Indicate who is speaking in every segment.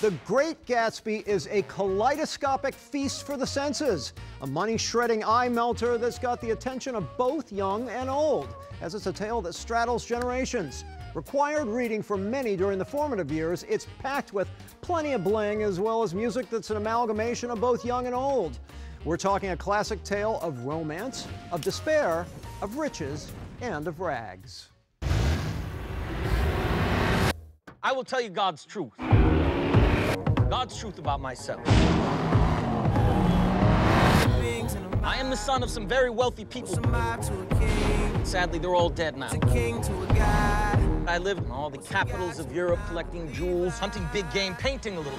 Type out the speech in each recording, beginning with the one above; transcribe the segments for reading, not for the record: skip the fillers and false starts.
Speaker 1: The Great Gatsby is a kaleidoscopic feast for the senses, a money-shredding eye-melter that's got the attention of both young and old, as it's a tale that straddles generations. Required reading for many during the formative years, it's packed with plenty of bling as well as music that's an amalgamation of both young and old. We're talking a classic tale of romance, of despair, of riches, and of rags.
Speaker 2: I will tell you God's truth. God's truth about myself. I am the son of some very wealthy people. Sadly, they're all dead now. I lived in all the capitals of Europe, collecting jewels, hunting big game, painting a little.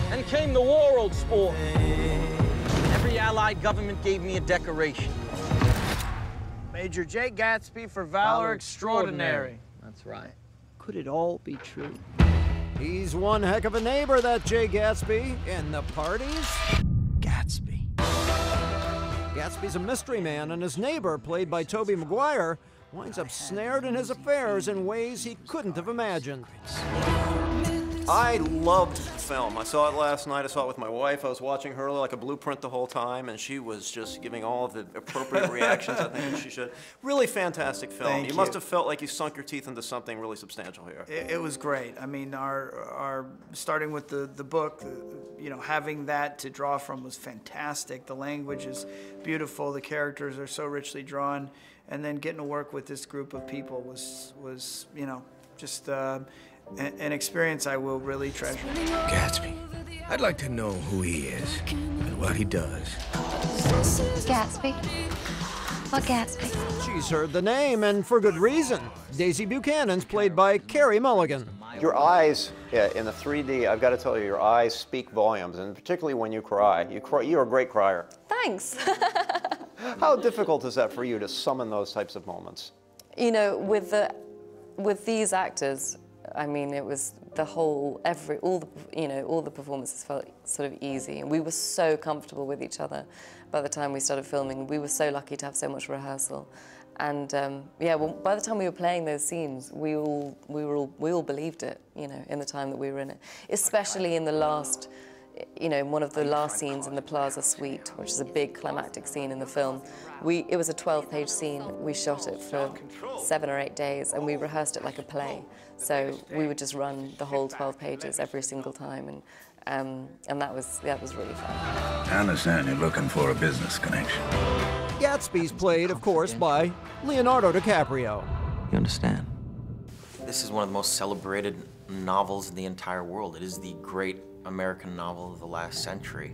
Speaker 2: Then came the war, old sport. Every allied government gave me a decoration.
Speaker 3: Major J. Gatsby for valor extraordinary.
Speaker 2: That's right.
Speaker 4: Could it all be true?
Speaker 1: He's one heck of a neighbor, that Jay Gatsby. And the parties?
Speaker 4: Gatsby.
Speaker 1: Gatsby's a mystery man, and his neighbor, played by Tobey Maguire, winds up snared in his affairs in ways he couldn't have imagined. I loved the film. I saw it last night. I saw it with my wife. I was watching her like a blueprint the whole time, and she was just giving all of the appropriate reactions I think she should. Really fantastic film.
Speaker 3: Thank you.
Speaker 1: Must have felt like you sunk your teeth into something really substantial here.
Speaker 3: It was great. I mean, our starting with the book, you know, having that to draw from was fantastic. The language is beautiful. The characters are so richly drawn, and then getting to work with this group of people was you know, just an experience I will really treasure.
Speaker 5: Gatsby. I'd like to know who he is and what he does.
Speaker 6: Gatsby? What Gatsby?
Speaker 1: She's heard the name, and for good reason. Daisy Buchanan's played by Carey Mulligan. Your eyes, in the 3D, I've got to tell you, your eyes speak volumes, and particularly when you cry. You're a great crier.
Speaker 7: Thanks.
Speaker 1: How difficult is that for you to summon those types of moments?
Speaker 7: You know, with these actors, I mean, it was the whole, all the performances felt sort of easy, and we were so comfortable with each other by the time we started filming. We were so lucky to have so much rehearsal, and yeah, well, by the time we were playing those scenes, we all believed it, you know, in the time that we were in it, especially in the last. You know, one of the last scenes in the Plaza Suite, which is a big climactic scene in the film, it was a 12-page scene. We shot it for 7 or 8 days, and we rehearsed it like a play. So we would just run the whole 12 pages every single time, and that was really fun.
Speaker 5: I understand you're looking for a business connection.
Speaker 1: Gatsby's played, of course, by Leonardo DiCaprio.
Speaker 2: You understand? This is one of the most celebrated novels in the entire world. It is the great American novel of the last century.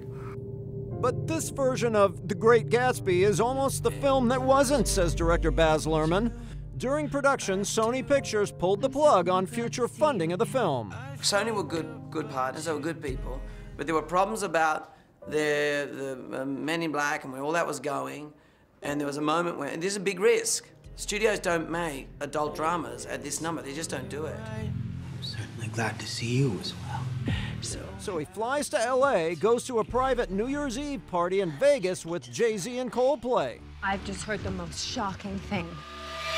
Speaker 1: But this version of The Great Gatsby is almost the film that wasn't, says director Baz Luhrmann. During production, Sony Pictures pulled the plug on future funding of the film.
Speaker 8: Sony were good partners, they were good people, but there were problems about the Men in Black and where all that was going, and there was a moment where, and this is a big risk. Studios don't make adult dramas at this number, they just don't do it.
Speaker 4: I'm certainly glad to see you as well.
Speaker 1: So he flies to LA, goes to a private New Year's Eve party in Vegas with Jay-Z and Coldplay.
Speaker 6: I've just heard the most shocking thing.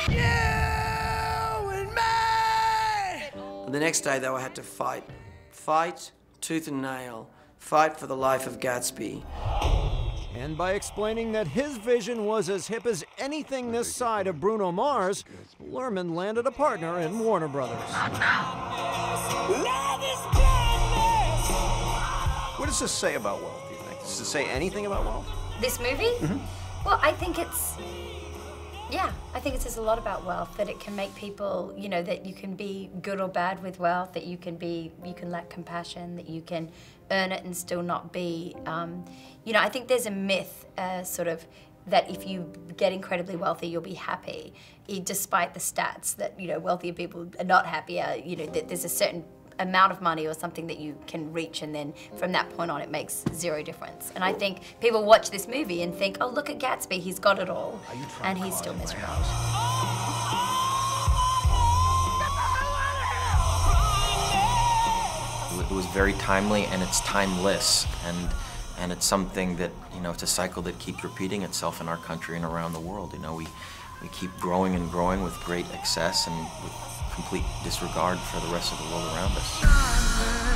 Speaker 8: You and me! The next day, though, I had to fight tooth and nail, fight for the life of Gatsby.
Speaker 1: And by explaining that his vision was as hip as anything this side of Bruno Mars, Luhrmann landed a partner in Warner Brothers. What does this say about wealth, do you think? Does it say anything about wealth?
Speaker 6: This movie?
Speaker 1: Mm-hmm.
Speaker 6: Well, I think it says a lot about wealth, that it can make people, you know, that you can be good or bad with wealth, that you can lack compassion, that you can earn it and still not be, you know, I think there's a myth, sort of, that if you get incredibly wealthy, you'll be happy, despite the stats that, you know, wealthier people are not happier, you know, that there's a certain amount of money or something that you can reach, and then from that point on it makes zero difference. And I think people watch this movie and think, oh, look at Gatsby, he's got it all, and he's still miserable.
Speaker 2: It was very timely, and it's timeless, and it's something that, you know, it's a cycle that keeps repeating itself in our country and around the world. You know, we keep growing and growing with great excess and with complete disregard for the rest of the world around us.